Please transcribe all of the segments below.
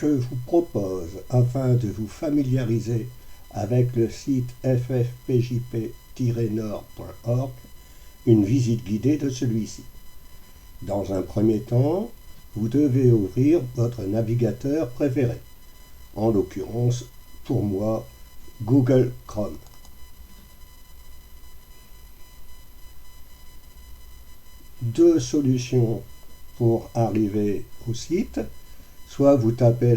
Je vous propose, afin de vous familiariser avec le site ffpjp-nord.org, une visite guidée de celui-ci. Dans un premier temps, vous devez ouvrir votre navigateur préféré, en l'occurrence, pour moi, Google Chrome. Deux solutions pour arriver au site. Soit vous tapez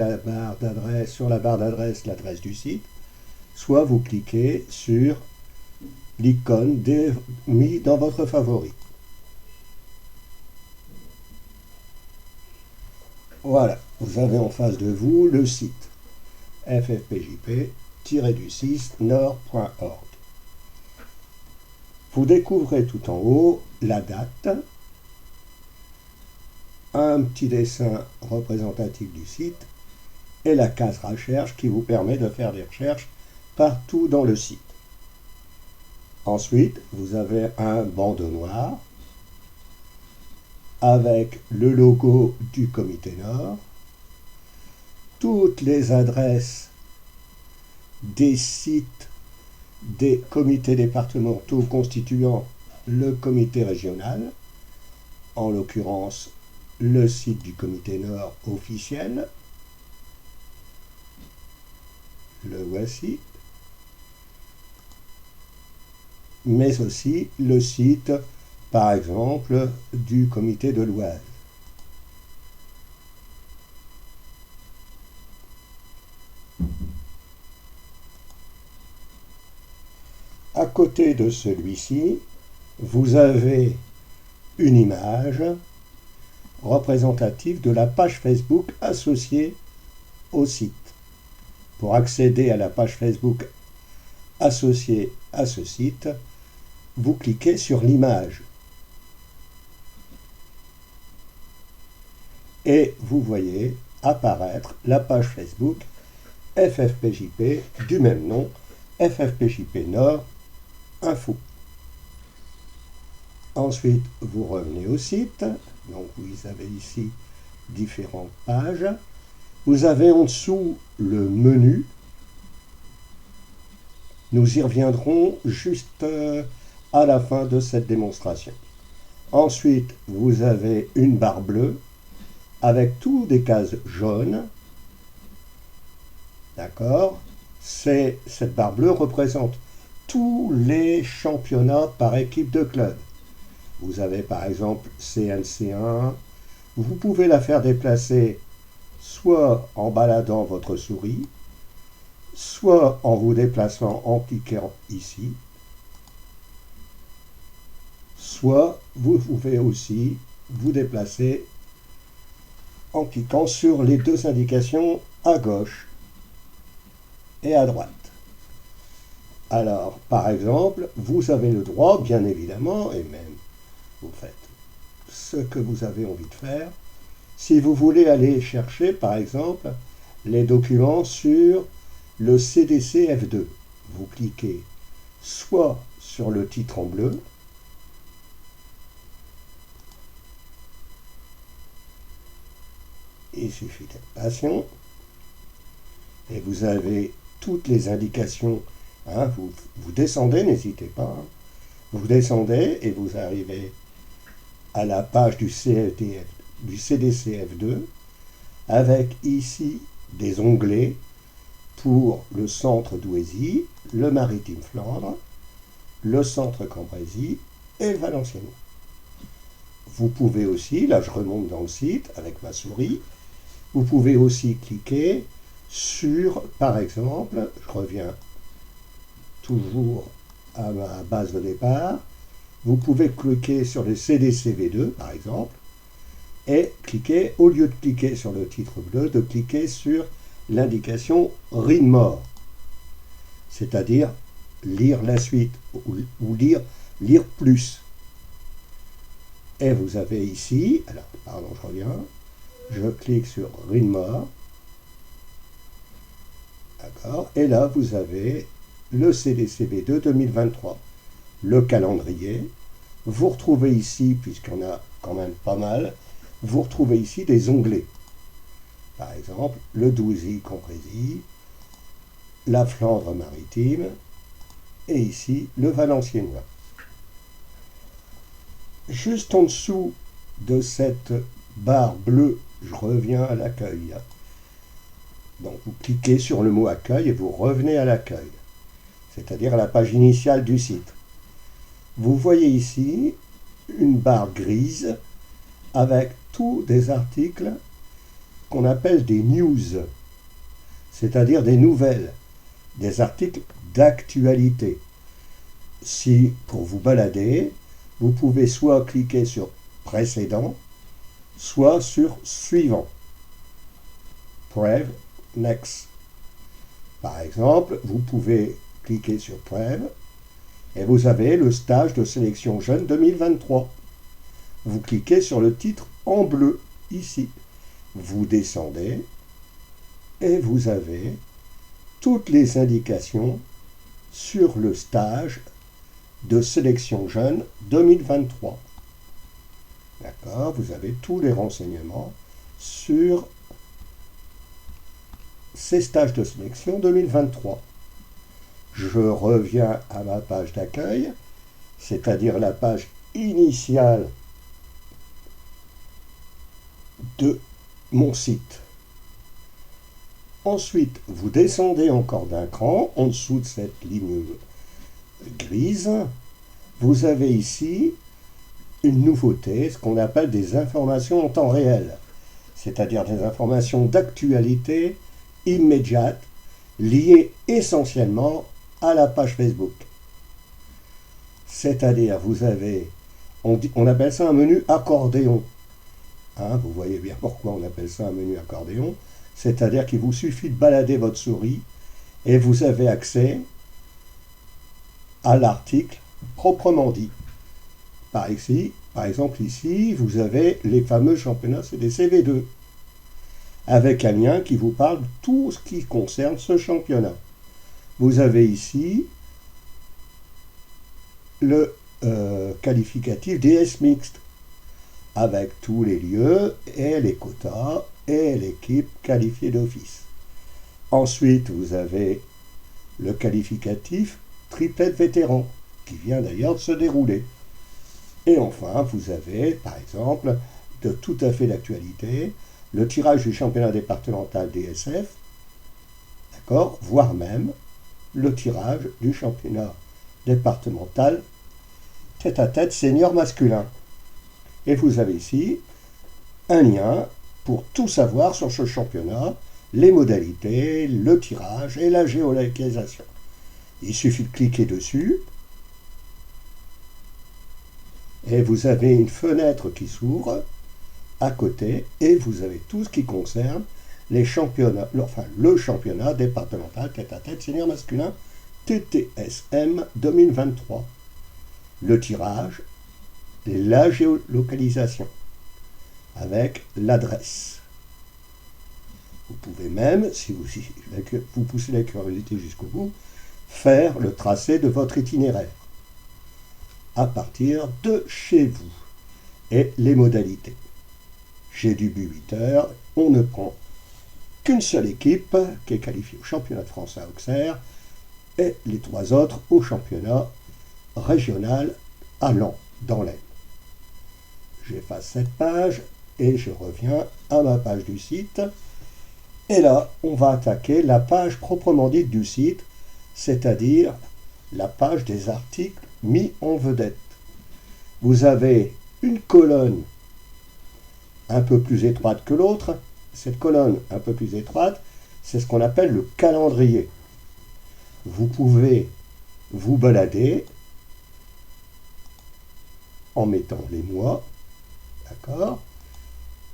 sur la barre d'adresse l'adresse du site, soit vous cliquez sur l'icône mis dans votre favori. Voilà, vous avez en face de vous le site ffpjp-nord.org. Vous découvrez tout en haut la date, un petit dessin représentatif du site et la case recherche qui vous permet de faire des recherches partout dans le site. Ensuite, vous avez un bandeau noir avec le logo du Comité Nord, toutes les adresses des sites des comités départementaux constituant le comité régional, en l'occurrence le site du Comité Nord officiel, le voici, mais aussi le site, par exemple, du Comité de l'Oise. À côté de celui-ci, vous avez une image représentative de la page Facebook associée au site. Pour accéder à la page Facebook associée à ce site, vous cliquez sur l'image et vous voyez apparaître la page Facebook FFPJP du même nom, FFPJP Nord Info. Ensuite, vous revenez au site. Donc, vous avez ici différentes pages. Vous avez en dessous le menu. Nous y reviendrons juste à la fin de cette démonstration. Ensuite, vous avez une barre bleue avec toutes des cases jaunes. D'accord? Cette barre bleue représente tous les championnats par équipe de club. Vous avez par exemple CNC1. Vous pouvez la faire déplacer soit en baladant votre souris, soit en vous déplaçant en cliquant ici, soit vous pouvez aussi vous déplacer en cliquant sur les deux indications à gauche et à droite. Alors, par exemple, vous avez le droit, bien évidemment, et même vous faites ce que vous avez envie de faire. Si vous voulez aller chercher, par exemple, les documents sur le CDC-F2, vous cliquez soit sur le titre en bleu, il suffit d'être patient, et vous avez toutes les indications. Vous descendez, n'hésitez pas, vous descendez et vous arrivez à la page du CDC-F2 avec ici des onglets pour le centre d'Ouésy, le Maritime Flandre, le centre Cambrésis et le Valenciennois. Vous pouvez aussi, là je remonte dans le site avec ma souris, vous pouvez aussi cliquer sur, par exemple, je reviens toujours à ma base de départ, vous pouvez cliquer sur le CDCV2 par exemple, et cliquer, au lieu de cliquer sur le titre bleu, de cliquer sur l'indication Read More, c'est-à-dire lire la suite ou lire plus. Et vous avez ici, alors pardon je reviens, je clique sur Read More, d'accord, et là vous avez le CDCV2 2023, le calendrier. Vous retrouvez ici, puisqu'on a quand même pas mal, vous retrouvez ici des onglets. par exemple, le Douaisis-Cambrésis, la Flandre-Maritime, et ici, le Valenciennois. Juste en dessous de cette barre bleue, je reviens à l'accueil. Donc vous cliquez sur le mot accueil et vous revenez à l'accueil, c'est-à-dire à la page initiale du site. Vous voyez ici une barre grise avec tous des articles qu'on appelle des news, c'est-à-dire des nouvelles, des articles d'actualité. Si, pour vous balader, vous pouvez soit cliquer sur précédent, soit sur suivant. Prev, next. Par exemple, vous pouvez cliquer sur Prev et vous avez le stage de sélection jeune 2023. Vous cliquez sur le titre en bleu, ici. Vous descendez et vous avez toutes les indications sur le stage de sélection jeune 2023. D'accord, vous avez tous les renseignements sur ces stages de sélection 2023. Je reviens à ma page d'accueil, c'est-à-dire la page initiale de mon site. Ensuite, vous descendez encore d'un cran, en dessous de cette ligne grise, vous avez ici une nouveauté, ce qu'on appelle des informations en temps réel, c'est-à-dire des informations d'actualité immédiate, liées essentiellement à la page Facebook. C'est-à-dire, vous avez, on appelle ça un menu accordéon. Vous voyez bien pourquoi on appelle ça un menu accordéon. C'est-à-dire qu'il vous suffit de balader votre souris et vous avez accès à l'article proprement dit. Par exemple ici, vous avez les fameux championnats CDCV2, avec un lien qui vous parle de tout ce qui concerne ce championnat. Vous avez ici le qualificatif DS mixte, avec tous les lieux et les quotas et l'équipe qualifiée d'office. Ensuite, vous avez le qualificatif triplette vétéran, qui vient d'ailleurs de se dérouler. Et enfin, vous avez, par exemple, de tout à fait d'actualité, le tirage du championnat départemental DSF, d'accord, voire même le tirage du championnat départemental tête-à-tête senior masculin. Et vous avez ici un lien pour tout savoir sur ce championnat, les modalités, le tirage et la géolocalisation. Il suffit de cliquer dessus et vous avez une fenêtre qui s'ouvre à côté et vous avez tout ce qui concerne les championnats, le championnat départemental tête-à-tête senior masculin TTSM 2023. Le tirage, la géolocalisation avec l'adresse. Vous pouvez même, si vous poussez la curiosité jusqu'au bout, faire le tracé de votre itinéraire à partir de chez vous et les modalités. J'ai du but 8 heures, on ne prend qu'une seule équipe qui est qualifiée au championnat de France à Auxerre et les 3 autres au championnat régional à Lens, dans l'Aisne. J'efface cette page et je reviens à ma page du site. Et là, on va attaquer la page proprement dite du site, c'est-à-dire la page des articles mis en vedette. Vous avez une colonne un peu plus étroite que l'autre. Cette colonne un peu plus étroite, c'est ce qu'on appelle le calendrier. Vous pouvez vous balader en mettant les mois, d'accord?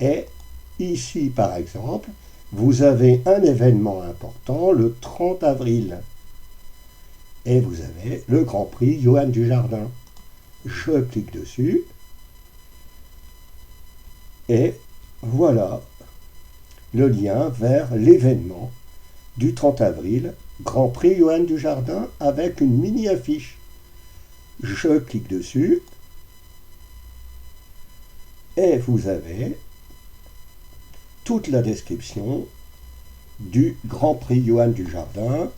Et ici, par exemple, vous avez un événement important le 30 avril. Et vous avez le Grand Prix Johan Dujardin. Je clique dessus. Et voilà le lien vers l'événement du 30 avril, Grand Prix Johan Dujardin, avec une mini-affiche. Je clique dessus. Et vous avez toute la description du Grand Prix Johan Dujardin,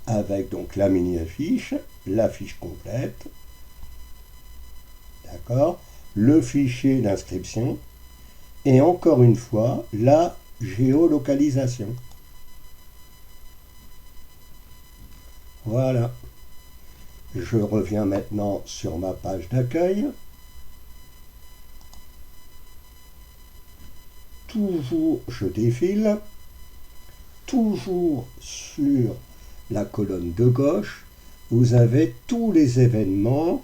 avec donc la mini-affiche, l'affiche complète, d'accord, le fichier d'inscription, et encore une fois, la géolocalisation. Voilà. Je reviens maintenant sur ma page d'accueil. Toujours, je défile. Toujours sur la colonne de gauche, vous avez tous les événements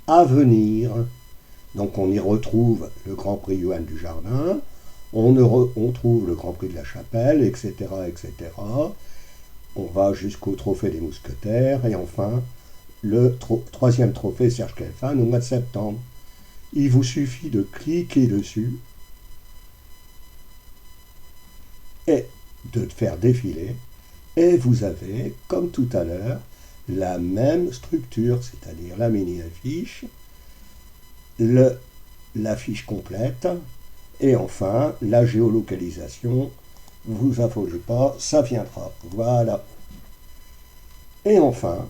à venir. Donc on y retrouve le Grand Prix Johan Dujardin, on trouve le Grand Prix de la Chapelle, etc., etc. On va jusqu'au Trophée des Mousquetaires, et enfin, le troisième trophée Serge Kelfan au mois de septembre. Il vous suffit de cliquer dessus et de faire défiler, et vous avez, comme tout à l'heure, la même structure, c'est-à-dire la mini-affiche, l'affiche complète, et enfin la géolocalisation. Vous affolez pas, ça viendra. Voilà. Et enfin,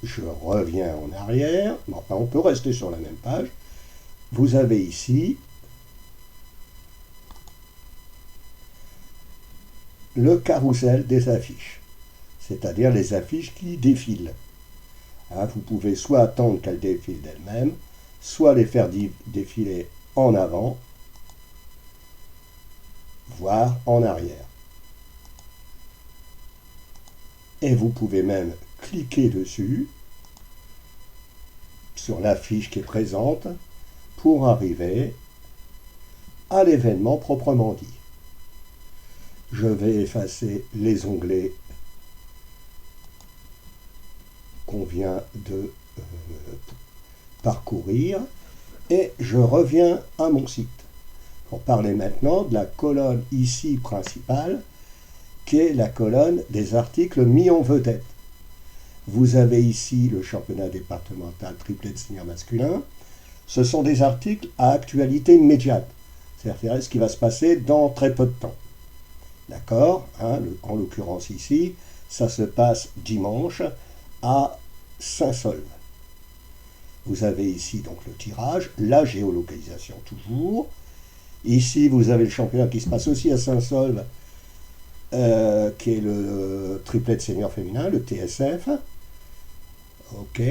je reviens en arrière, enfin on peut rester sur la même page. Vous avez ici le carrousel des affiches, c'est-à-dire les affiches qui défilent. Hein, vous pouvez soit attendre qu'elles défilent d'elles-mêmes, soit les faire défiler en avant, voire en arrière. Et vous pouvez même cliquer dessus, sur l'affiche qui est présente, pour arriver à l'événement proprement dit. Je vais effacer les onglets qu'on vient de parcourir, et je reviens à mon site pour parler maintenant de la colonne ici principale, qui est la colonne des articles mis en vedette. Vous avez ici le championnat départemental triplet de senior masculin. Ce sont des articles à actualité immédiate, c'est-à-dire ce qui va se passer dans très peu de temps. D'accord, hein, en l'occurrence ici, ça se passe dimanche à Saint-Saulve. Vous avez ici donc le tirage, la géolocalisation toujours. Ici, vous avez le championnat qui se passe aussi à Saint-Saulve, qui est le triplet senior féminin, le TSF. Ok.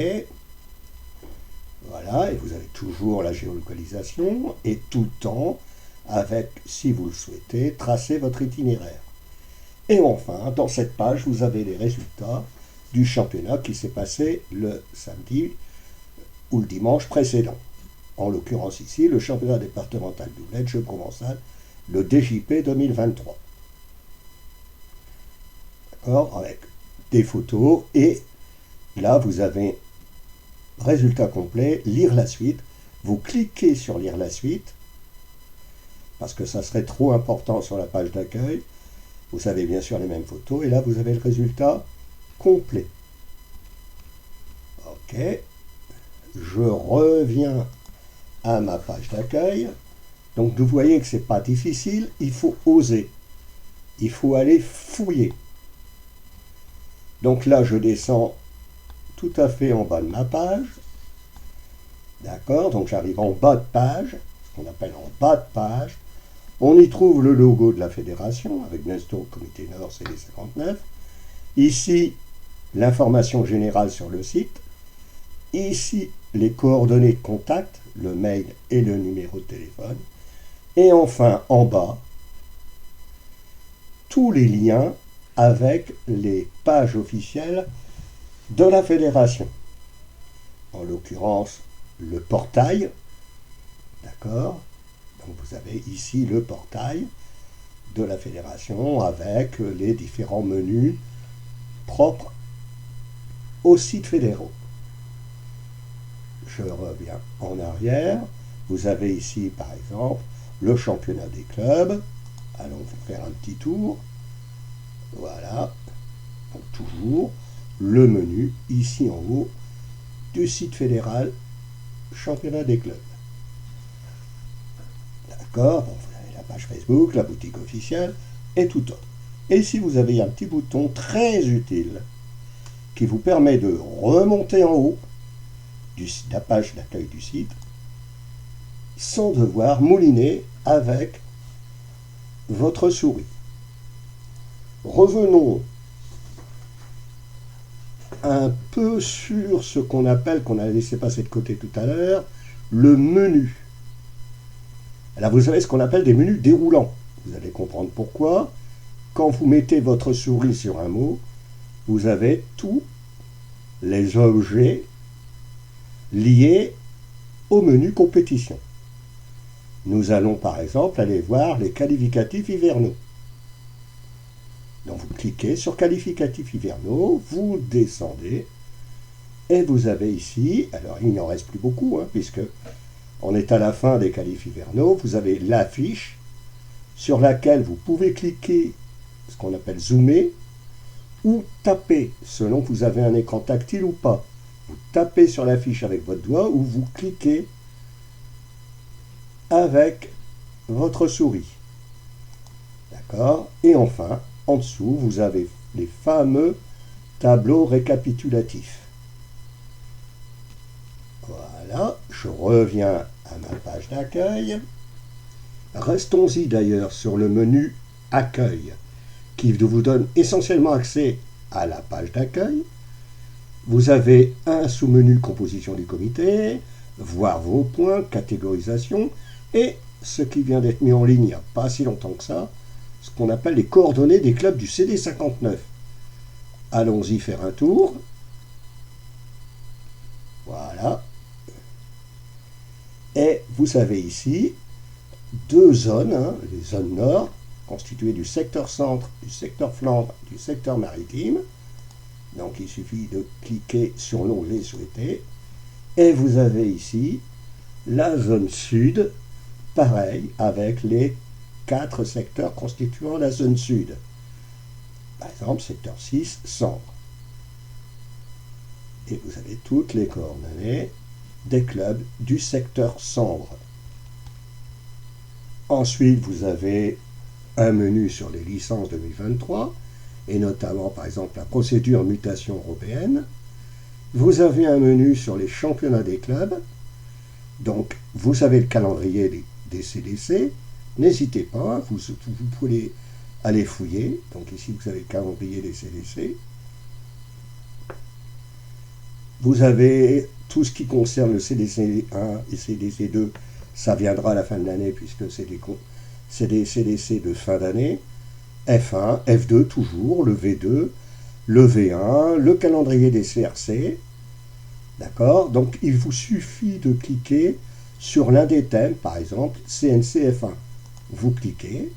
Voilà, et vous avez toujours la géolocalisation, et tout le temps, avec, si vous le souhaitez, tracer votre itinéraire. Et enfin, dans cette page, vous avez les résultats du championnat qui s'est passé le samedi ou le dimanche précédent. En l'occurrence ici, le championnat départemental doublette jeu provençal, le DJP 2023. D'accord, avec des photos, et là vous avez résultat complet, lire la suite. Vous cliquez sur lire la suite, parce que ça serait trop important sur la page d'accueil. Vous avez bien sûr les mêmes photos, et là vous avez le résultat complet. Ok, je reviens à ma page d'accueil. Donc vous voyez que c'est pas difficile, il faut oser, il faut aller fouiller. Donc là je descends tout à fait en bas de ma page, d'accord, donc j'arrive en bas de page, ce qu'on appelle en bas de page. On y trouve le logo de la fédération avec Nestor, Comité Nord, CD 59. Ici l'information générale sur le site. Ici les coordonnées de contact, le mail et le numéro de téléphone. Et enfin, en bas, tous les liens avec les pages officielles de la fédération. En l'occurrence, le portail, d'accord? Donc vous avez ici le portail de la fédération avec les différents menus propres aux sites fédéraux. Je reviens en arrière. Vous avez ici, par exemple, le championnat des clubs. Allons faire un petit tour. Voilà. Donc toujours le menu ici en haut du site fédéral championnat des clubs. D'accord. Bon, vous avez la page Facebook, la boutique officielle et tout autre. Et ici, vous avez un petit bouton très utile qui vous permet de remonter en haut de la page d'accueil du site sans devoir mouliner avec votre souris. Revenons un peu sur ce qu'on appelle, qu'on a laissé passer de côté tout à l'heure, le menu. Alors vous avez ce qu'on appelle des menus déroulants. Vous allez comprendre pourquoi. Quand vous mettez votre souris sur un mot, vous avez tous les objets liés au menu compétition. Nous allons par exemple aller voir les qualificatifs hivernaux. Donc vous cliquez sur qualificatifs hivernaux, vous descendez et vous avez ici, alors il n'en reste plus beaucoup puisque on est à la fin des qualifs hivernaux, vous avez l'affiche sur laquelle vous pouvez cliquer, ce qu'on appelle zoomer, ou taper, selon que vous avez un écran tactile ou pas. Vous tapez sur l'affiche avec votre doigt ou vous cliquez avec votre souris. D'accord? Et enfin, en dessous, vous avez les fameux tableaux récapitulatifs. Voilà, je reviens à ma page d'accueil. Restons-y d'ailleurs sur le menu Accueil, qui vous donne essentiellement accès à la page d'accueil. Vous avez un sous-menu composition du comité, voir vos points, catégorisation, et ce qui vient d'être mis en ligne il n'y a pas si longtemps que ça, ce qu'on appelle les coordonnées des clubs du CD59. Allons-y faire un tour. Voilà. Et vous avez ici deux zones, les zones nord, constituées du secteur centre, du secteur Flandre, du secteur maritime. Donc il suffit de cliquer sur l'onglet souhaité. Et vous avez ici la zone sud, pareil, avec les 4 secteurs constituant la zone sud. Par exemple, secteur 6, Sambre. Et vous avez toutes les coordonnées des clubs du secteur Sambre. Ensuite, vous avez un menu sur les licences 2023, et notamment, par exemple, la procédure mutation européenne. Vous avez un menu sur les championnats des clubs. Donc, vous avez le calendrier des CDC. N'hésitez pas, vous pouvez aller fouiller. Donc ici, vous avez le calendrier des CDC. Vous avez tout ce qui concerne le CDC 1 et CDC 2. Ça viendra à la fin de l'année puisque c'est des CDC de fin d'année. F1, F2 toujours, le V2, le V1, le calendrier des CRC. D'accord? Donc il vous suffit de cliquer sur l'un des thèmes, par exemple CNC F1. Vous cliquez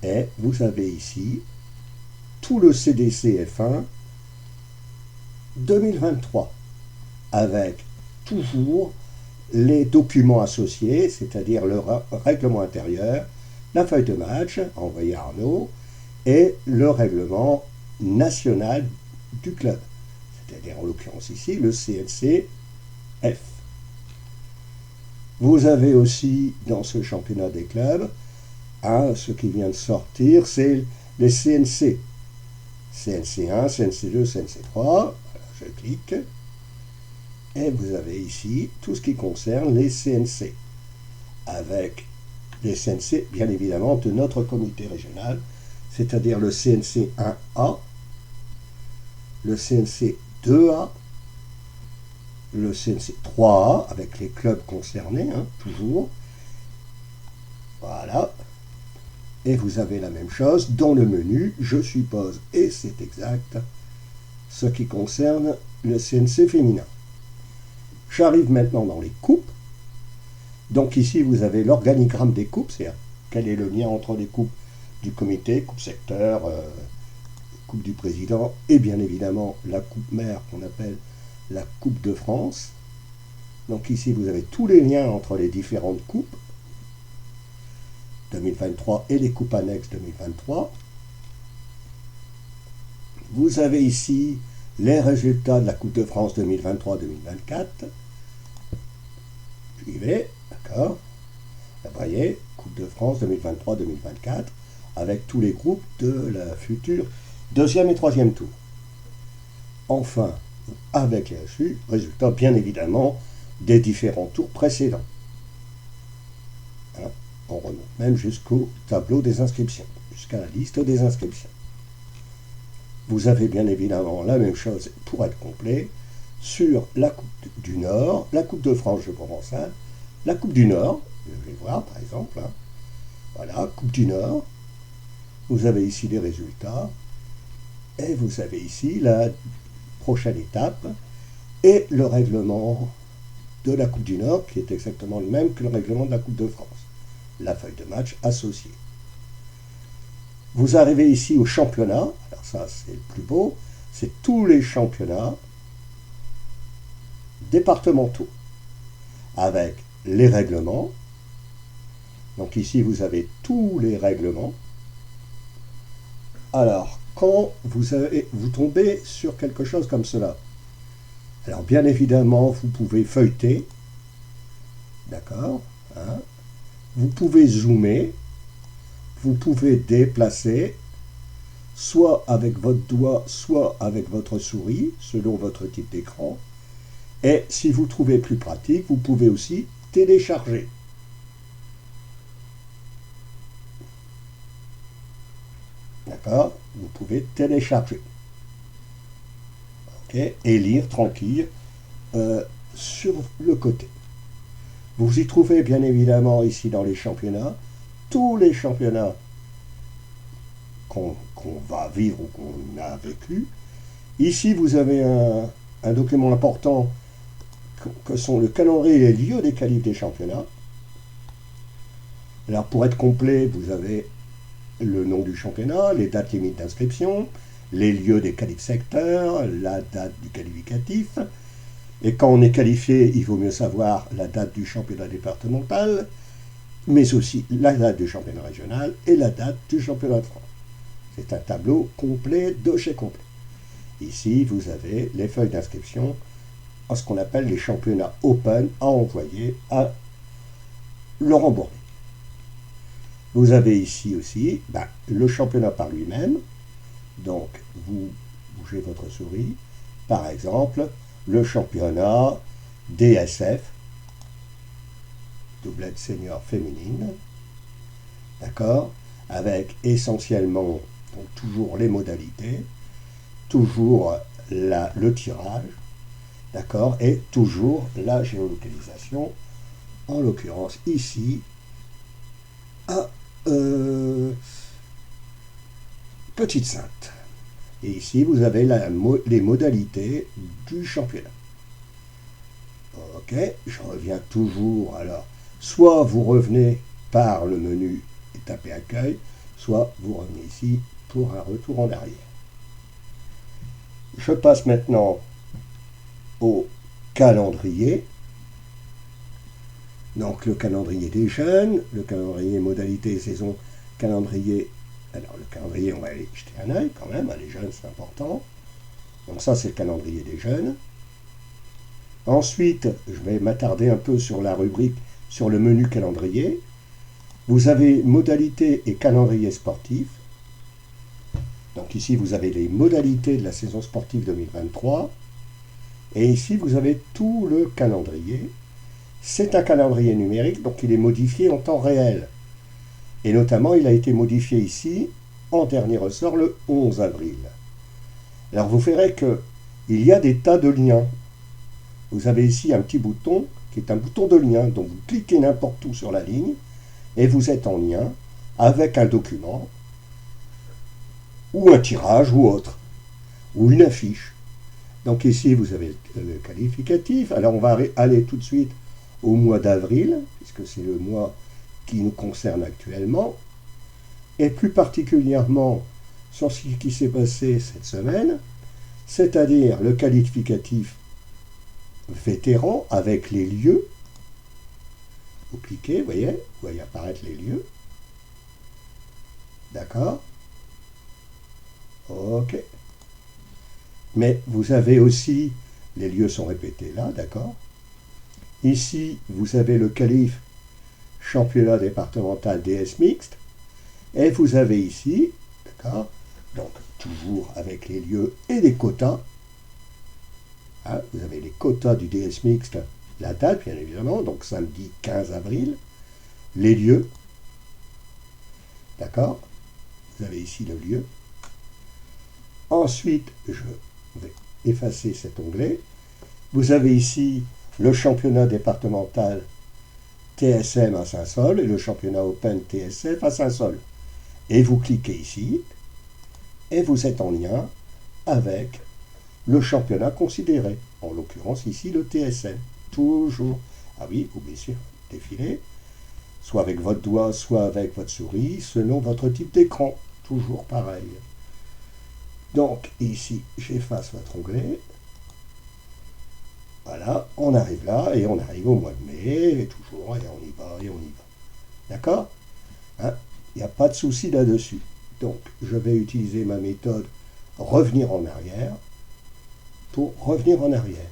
et vous avez ici tout le CDC F1 2023 avec toujours les documents associés, c'est-à-dire le règlement intérieur, la feuille de match envoyée à Arnaud et le règlement national du club, c'est-à-dire en l'occurrence ici le CNCF. Vous avez aussi dans ce championnat des clubs, ce qui vient de sortir, c'est les CNC. CNC1, CNC2, CNC3, voilà, je clique, et vous avez ici tout ce qui concerne les CNC, avec les CNC, bien évidemment, de notre comité régional, c'est-à-dire le CNC 1A, le CNC 2A, le CNC 3A, avec les clubs concernés, toujours. Voilà. Et vous avez la même chose dans le menu, je suppose, et c'est exact, ce qui concerne le CNC féminin. J'arrive maintenant dans les coupes. Donc ici, vous avez l'organigramme des coupes, c'est-à-dire quel est le lien entre les coupes du comité, coupe secteur, coupe du président, et bien évidemment la coupe mère qu'on appelle la Coupe de France. Donc ici, vous avez tous les liens entre les différentes coupes 2023 et les coupes annexes 2023. Vous avez ici les résultats de la Coupe de France 2023-2024. Suivez, d'accord. Vous voyez, Coupe de France 2023-2024, avec tous les groupes de la future deuxième et troisième tour. Enfin, avec les résultats bien évidemment des différents tours précédents. Hein, on remonte même jusqu'au tableau des inscriptions, jusqu'à la liste des inscriptions. Vous avez bien évidemment la même chose pour être complet sur la Coupe du Nord, la Coupe de France, je commence, la Coupe du Nord, je vais voir par exemple, hein. Voilà, Coupe du Nord, vous avez ici les résultats, et vous avez ici la prochaine étape, et le règlement de la Coupe du Nord, qui est exactement le même que le règlement de la Coupe de France, la feuille de match associée. Vous arrivez ici au championnat, alors ça c'est le plus beau, c'est tous les championnats départementaux, avec les règlements. Donc ici vous avez tous les règlements. Alors, quand vous tombez sur quelque chose comme cela, alors bien évidemment vous pouvez feuilleter, d'accord, hein, vous pouvez zoomer, vous pouvez déplacer, soit avec votre doigt, soit avec votre souris, selon votre type d'écran. Et si vous trouvez plus pratique, vous pouvez aussi télécharger. D'accord? Vous pouvez télécharger. Okay? Et lire tranquille sur le côté. Vous y trouvez bien évidemment ici dans les championnats, tous les championnats qu'on va vivre ou qu'on a vécu. Ici, vous avez un document important que sont le calendrier et les lieux des qualifs des championnats. Alors, pour être complet, vous avez le nom du championnat, les dates limites d'inscription, les lieux des qualifs secteurs, la date du qualificatif. Et quand on est qualifié, il vaut mieux savoir la date du championnat départemental, mais aussi la date du championnat régional et la date du championnat de France. C'est un tableau complet de chez complet. Ici, vous avez les feuilles d'inscription à ce qu'on appelle les championnats open à envoyer à Laurent Bourdet. Vous avez ici aussi le championnat par lui-même. Donc, vous bougez votre souris. Par exemple, le championnat DSF, doublette senior féminine. D'accord? Avec essentiellement, donc toujours les modalités, toujours le tirage, d'accord? Et toujours la géolocalisation, en l'occurrence ici, à Petite Sainte. Et ici, vous avez les modalités du championnat. Ok, je reviens toujours. Alors, soit vous revenez par le menu et tapez accueil, soit vous revenez ici pour un retour en arrière. Je passe maintenant au calendrier. Donc le calendrier des jeunes, le calendrier modalité saison, calendrier. Alors le calendrier, on va aller jeter un œil quand même, les jeunes c'est important. Donc ça c'est le calendrier des jeunes. Ensuite, je vais m'attarder un peu sur la rubrique, sur le menu calendrier. Vous avez modalité et calendrier sportif. Donc ici vous avez les modalités de la saison sportive 2023. Et ici vous avez tout le calendrier. C'est un calendrier numérique, donc il est modifié en temps réel. Et notamment, il a été modifié ici, en dernier ressort, le 11 avril. Alors vous verrez qu'il y a des tas de liens. Vous avez ici un petit bouton, qui est un bouton de lien, donc vous cliquez n'importe où sur la ligne, et vous êtes en lien avec un document, ou un tirage, ou autre, ou une affiche. Donc ici, vous avez le qualificatif. Alors on va aller tout de suite au mois d'avril, puisque c'est le mois qui nous concerne actuellement, et plus particulièrement sur ce qui s'est passé cette semaine, c'est-à-dire le qualificatif vétéran avec les lieux. Vous cliquez, vous voyez apparaître les lieux. D'accord? Ok. Mais vous avez aussi, les lieux sont répétés là, d'accord? Ici, vous avez le qualif championnat départemental DS mixte. Et vous avez ici, d'accord, donc toujours avec les lieux et les quotas. Hein, vous avez les quotas du DS mixte, la date bien évidemment, donc samedi 15 avril, les lieux, d'accord, vous avez ici le lieu. Ensuite, je vais effacer cet onglet. Vous avez ici le championnat départemental TSM à Saint-Saul et le championnat Open TSF à Saint-Saul. Et vous cliquez ici et vous êtes en lien avec le championnat considéré, en l'occurrence ici le TSM. Toujours, ah oui, ou bien sûr, défiler, soit avec votre doigt, soit avec votre souris, selon votre type d'écran. Toujours pareil. Donc ici, j'efface votre onglet. Voilà, on arrive là, et on arrive au mois de mai, et toujours, et on y va, et on y va. D'accord, hein, il n'y a pas de souci là-dessus. Donc, je vais utiliser ma méthode revenir en arrière pour revenir en arrière.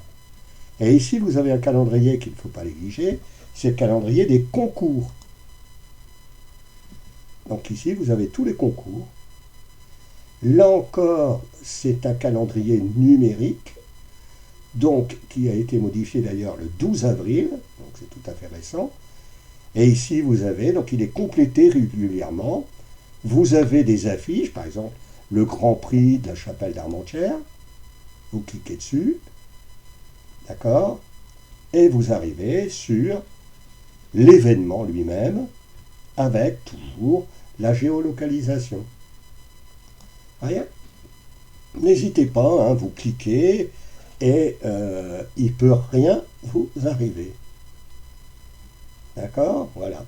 Et ici, vous avez un calendrier qu'il ne faut pas négliger, c'est le calendrier des concours. Donc ici, vous avez tous les concours. Là encore, c'est un calendrier numérique, donc qui a été modifié d'ailleurs le 12 avril, donc c'est tout à fait récent. Et ici, vous avez, donc il est complété régulièrement. Vous avez des affiches, par exemple, le Grand Prix de la Chapelle d'Armentières. Vous cliquez dessus, d'accord, et vous arrivez sur l'événement lui-même, avec toujours la géolocalisation. Rien. N'hésitez pas, hein, vous cliquez, et il ne peut rien vous arriver. D'accord, voilà.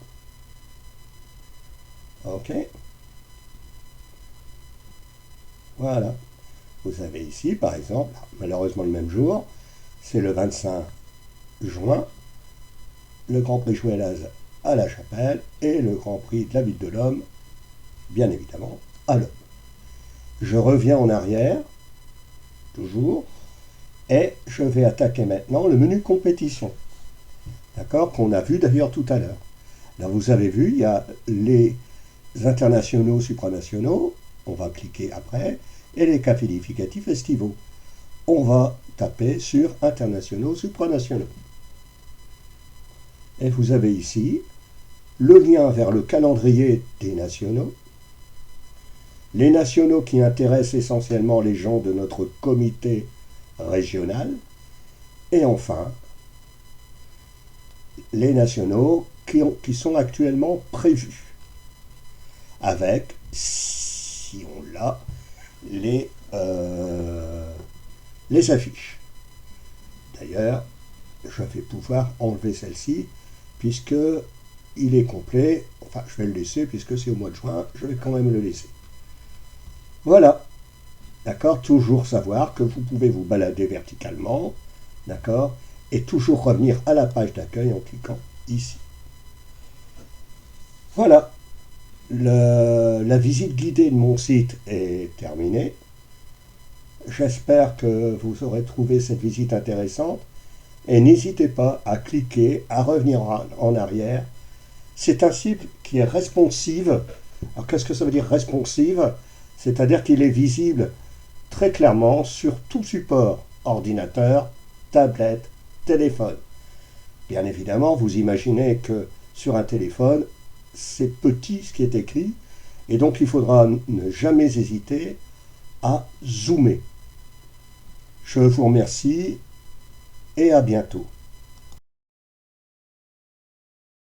Ok. Voilà. Vous avez ici, par exemple, malheureusement le même jour, c'est le 25 juin, le Grand Prix Jouelaz à la Chapelle et le Grand Prix de la Ville de l'Homme, bien évidemment, à l'Homme. Je reviens en arrière, toujours, et je vais attaquer maintenant le menu compétition. D'accord, qu'on a vu d'ailleurs tout à l'heure. Là, vous avez vu, il y a les internationaux, supranationaux, on va cliquer après, et les qualificatifs estivaux. On va taper sur internationaux, supranationaux. Et vous avez ici le lien vers le calendrier des nationaux, les nationaux qui intéressent essentiellement les gens de notre comité régional, et enfin les nationaux qui sont actuellement prévus, avec, si on l'a, les affiches. D'ailleurs, je vais pouvoir enlever celle-ci, puisque il est complet. Enfin, je vais le laisser, puisque c'est au mois de juin, je vais quand même le laisser. Voilà. D'accord, toujours savoir que vous pouvez vous balader verticalement, d'accord, et toujours revenir à la page d'accueil en cliquant ici. Voilà, la visite guidée de mon site est terminée. J'espère que vous aurez trouvé cette visite intéressante, et n'hésitez pas à cliquer, à revenir en arrière. C'est un site qui est responsive. Alors qu'est-ce que ça veut dire responsive? C'est-à-dire qu'il est visible très clairement sur tout support, ordinateur, tablette, téléphone. Bien évidemment, vous imaginez que sur un téléphone, c'est petit ce qui est écrit, et donc il faudra ne jamais hésiter à zoomer. Je vous remercie et à bientôt.